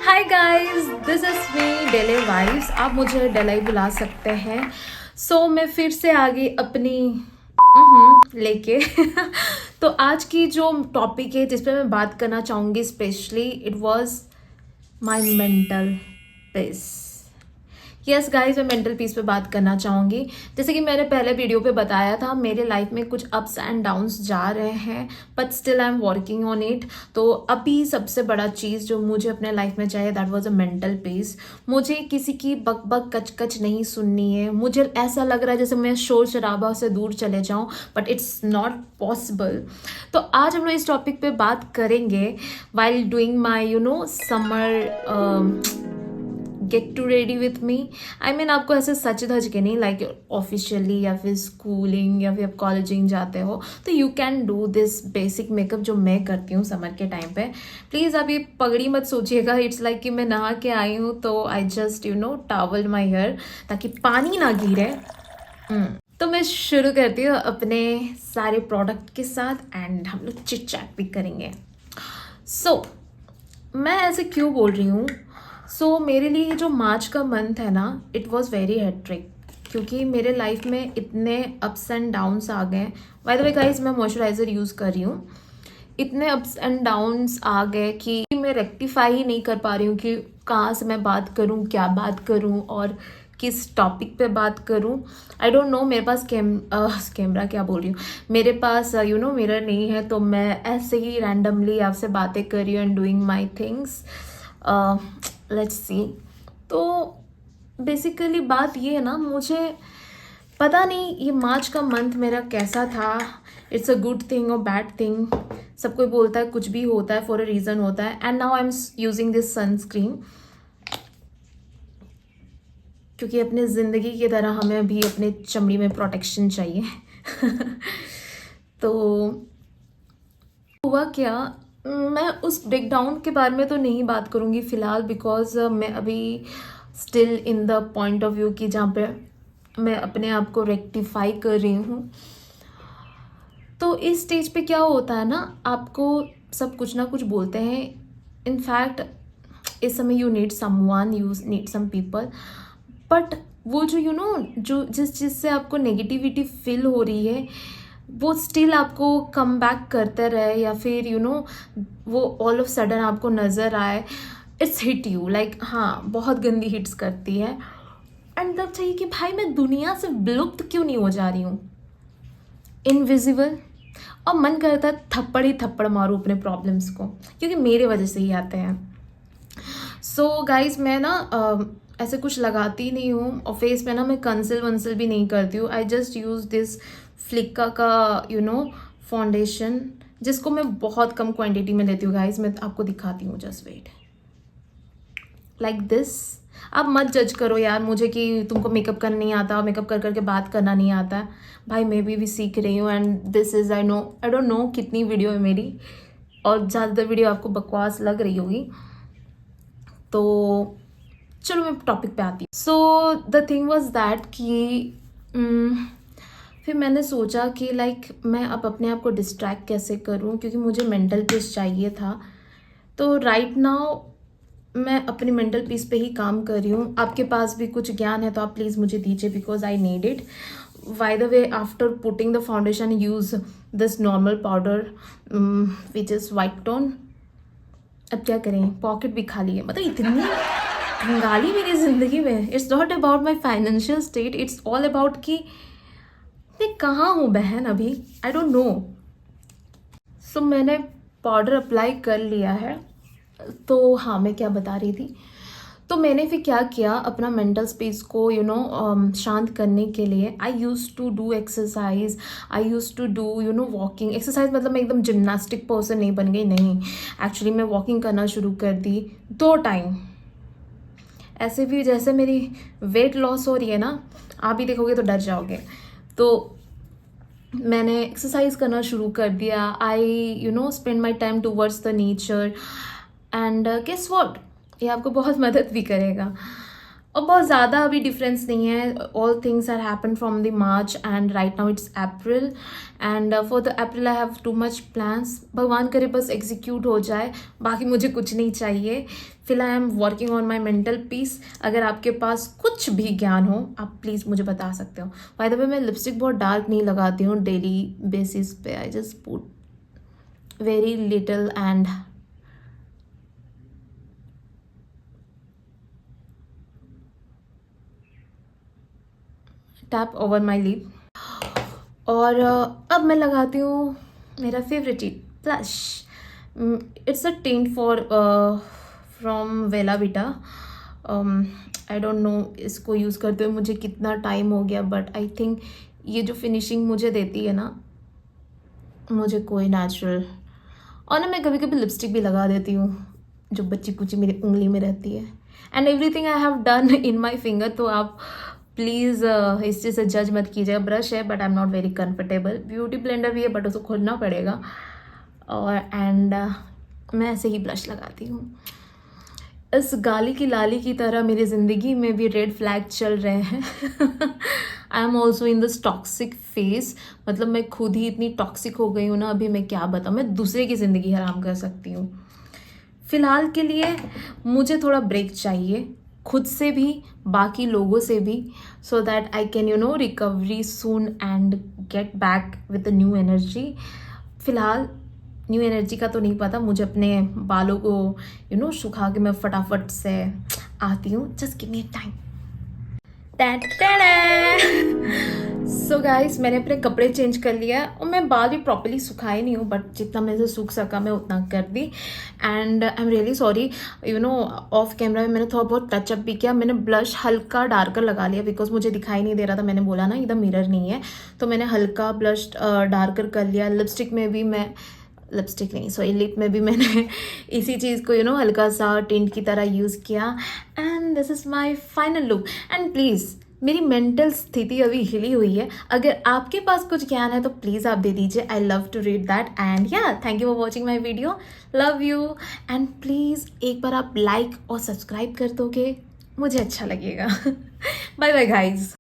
Hi guys, this is me daily vibes. आप मुझे डेलाई बुला सकते हैं। मैं फिर से आ गई अपनी लेके तो आज की जो टॉपिक है जिस पे मैं बात करना चाहूँगी specially it was my mental peace. Yes guys, मैं मेंटल पीस पे बात करना चाहूँगी। जैसे कि मैंने पहले वीडियो पे बताया था, मेरे लाइफ में कुछ अप्स एंड डाउन्स जा रहे हैं, but still I am working on it. तो अभी सबसे बड़ा चीज़ जो मुझे अपने लाइफ में चाहिए that was a mental peace. मुझे किसी की बक बक कच कच नहीं सुननी है। मुझे ऐसा लग रहा है जैसे मैं शोर शराबा से दूर चले जाऊँ, बट इट्स नॉट पॉसिबल। तो आज हम लोग इस टॉपिक पे बात करेंगे while doing my summer get to ready with me. I mean आपको ऐसे सच धज के नहीं, लाइक ऑफिशियली या फिर स्कूलिंग या फिर आप कॉलेजिंग जाते हो तो you can do this basic makeup जो मैं करती हूँ समर के टाइम पे। प्लीज़ आप ये पगड़ी मत सोचिएगा, इट्स लाइक कि मैं नहा के आई हूँ तो I just towel my hair ताकि पानी ना गिरे। तो मैं शुरू करती हूँ अपने सारे प्रोडक्ट के साथ एंड हम लोग चिट चैट भी करेंगे। मैं ऐसे क्यों बोल रही हूँ? मेरे लिए जो मार्च का मंथ है ना, इट वॉज़ वेरी हेक्टिक क्योंकि मेरे लाइफ में इतने अप्स एंड डाउन्स आ गए। बाय द वे गाइस, मैं मॉइस्चराइज़र यूज़ कर रही हूँ। इतने अप्स एंड डाउन्स आ गए कि मैं रेक्टिफाई ही नहीं कर पा रही हूँ कि कहाँ से मैं बात करूँ, क्या बात करूँ और किस टॉपिक पे बात करूँ। I don't know. मेरे पास कैमरा क्या बोल रही हूँ, मेरे पास मिरर नहीं है, तो मैं ऐसे ही रैंडमली आपसे बातें कर रही हूँ and doing my things. Let's see. तो बेसिकली बात ये है ना, मुझे पता नहीं ये मार्च का मंथ मेरा कैसा था। इट्स अ गुड थिंग और बैड थिंग। सब कोई बोलता है कुछ भी होता है फॉर अ रीज़न होता है। And now I am using this sunscreen क्योंकि अपने ज़िंदगी की तरह हमें भी अपने चमड़ी में प्रोटेक्शन चाहिए। तो हुआ क्या, मैं उस ब्रेकडाउन के बारे में तो नहीं बात करूँगी फ़िलहाल, बिकॉज मैं अभी still in the point of view कि जहाँ पे मैं अपने आप को रेक्टिफाई कर रही हूँ। तो इस स्टेज पे क्या होता है ना, आपको सब कुछ ना कुछ बोलते हैं। इनफैक्ट इस समय you need someone, you need some people, but वो जो जो जिस चीज़ से आपको नेगेटिविटी फील हो रही है वो स्टिल आपको कम बैक करते रहे, या फिर वो ऑल ऑफ सडन आपको नज़र आए। इट्स हिट यू लाइक, हाँ, बहुत गंदी हिट्स करती है। एंड तब चाहिए कि भाई मैं दुनिया से विलुप्त क्यों नहीं हो जा रही हूँ, इनविजिबल। और मन करता है थप्पड़ ही थप्पड़ मारूँ अपने प्रॉब्लम्स को, क्योंकि मेरे वजह से ही आते हैं। गाइज, मैं ना ऐसे कुछ लगाती नहीं हूँ और फेस पे ना मैं कंसिल वंसिल भी नहीं करती हूँ। आई जस्ट यूज़ दिस फ्लिका का फाउंडेशन, जिसको मैं बहुत कम क्वांटिटी में लेती हूँ। गाइज, मैं आपको दिखाती हूँ, जस्ट वेट, लाइक दिस। आप मत जज करो यार मुझे कि तुमको मेकअप करना नहीं आता, मेकअप कर करके बात करना नहीं आता है। भाई मैं भी सीख रही हूँ and this is, I don't know कितनी वीडियो है मेरी, और ज़्यादातर वीडियो आपको बकवास लग रही होगी। तो चलो मैं टॉपिक पे आती हूँ। द थिंग वॉज दैट कि फिर मैंने सोचा कि लाइक मैं अब अपने आप को डिस्ट्रैक्ट कैसे करूँ, क्योंकि मुझे मेंटल पीस चाहिए था। तो राइट नाउ मैं अपनी मेंटल पीस पे ही काम कर रही हूँ। आपके पास भी कुछ ज्ञान है तो आप प्लीज़ मुझे दीजिए, because I need it. By the way, after putting the foundation use this normal powder which is white tone. अब क्या करें, पॉकेट भी खाली है, मतलब इतनी कंगाली मेरी ज़िंदगी में। It's not about my financial state, it's all about कि मैं कहाँ हूँ बहन अभी, आई डोंट नो। मैंने पाउडर अप्लाई कर लिया है। तो हाँ, मैं क्या बता रही थी। तो मैंने फिर क्या किया, अपना मेंटल स्पेस को शांत करने के लिए I used to do exercise, I used to do walking. Exercise मतलब मैं एकदम जिम्नास्टिक पर्सन नहीं बन गई, नहीं। एक्चुअली मैं वॉकिंग करना शुरू कर दी 2 टाइम। ऐसे भी जैसे मेरी वेट लॉस हो रही है ना, आप भी देखोगे तो डर जाओगे। तो मैंने एक्सरसाइज करना शुरू कर दिया। I spend my time towards the nature and guess what, ये आपको बहुत मदद भी करेगा। और बहुत ज़्यादा अभी डिफरेंस नहीं है. All things are happen from the March and right now it's April and for the April I have too much plans. भगवान करे बस एग्जीक्यूट हो जाए, बाकी मुझे कुछ नहीं चाहिए. फिलहाल I am working on my mental peace. अगर आपके पास कुछ भी ज्ञान हो आप प्लीज़ मुझे बता सकते हो. बाय द वे मैं लिपस्टिक बहुत डार्क नहीं लगाती हूँ डेली बेसिस पे. I just put very little and tap over my lip. और अब मैं लगाती हूँ मेरा फेवरेट चीज blush. It's a tint for from वेला विटा. आई डोंट नो इसको यूज़ करते हुए मुझे कितना टाइम हो गया, बट आई थिंक ये जो फिनिशिंग मुझे देती है ना, मुझे कोई नेचुरल. और ना मैं कभी कभी लिपस्टिक भी लगा देती हूँ जो बच्ची कुची मेरी उंगली में रहती है. And everything I have done in my finger. तो आप प्लीज़ इस चीज़ से जज मत कीजिएगा. ब्रश है but I am not very comfortable. Beauty blender भी है बट उसको खोलना पड़ेगा. और एंड मैं ऐसे ही ब्लश लगाती हूँ. इस गाली की लाली की तरह मेरी ज़िंदगी में भी रेड फ्लैग चल रहे हैं. I am also in this toxic phase. मतलब मैं खुद ही इतनी टॉक्सिक हो गई हूँ ना, अभी मैं क्या बताऊँ. मैं दूसरे की ज़िंदगी हराम कर सकती हूँ. फिलहाल के लिए मुझे थोड़ा ब्रेक चाहिए, खुद से भी बाकी लोगों से भी, so that I can recovery soon and get back with new energy. फिलहाल न्यू एनर्जी का तो नहीं पता. मुझे अपने बालों को सुखा के मैं फटाफट से आती हूँ. Just give me time. So guys मैंने अपने कपड़े चेंज कर लिया और मैं बाल भी प्रॉपर्ली सुखाए नहीं हूँ, बट जितना मेरे से सूख सका मैं उतना कर दी. And I am really sorry. Off camera में मैंने थोड़ा बहुत टचअप भी किया. मैंने ब्लश हल्का डार्कर लगा लिया बिकॉज मुझे दिखाई नहीं दे रहा था. मैंने बोला ना इधर मिरर नहीं है, तो मैंने हल्का ब्लश डार्कर कर लिया. लिपस्टिक में भी मैं लिप में भी मैंने इसी चीज़ को हल्का सा टिंट की तरह यूज़ किया. And this is my final look. And please मेरी मेंटल स्थिति अभी हिली हुई है. अगर आपके पास कुछ ज्ञान है तो प्लीज़ आप दे दीजिए. I love to read that. And या thank you for watching my video. Love you. And please एक बार आप लाइक और सब्सक्राइब कर दोगे, मुझे अच्छा लगेगा. Bye bye guys.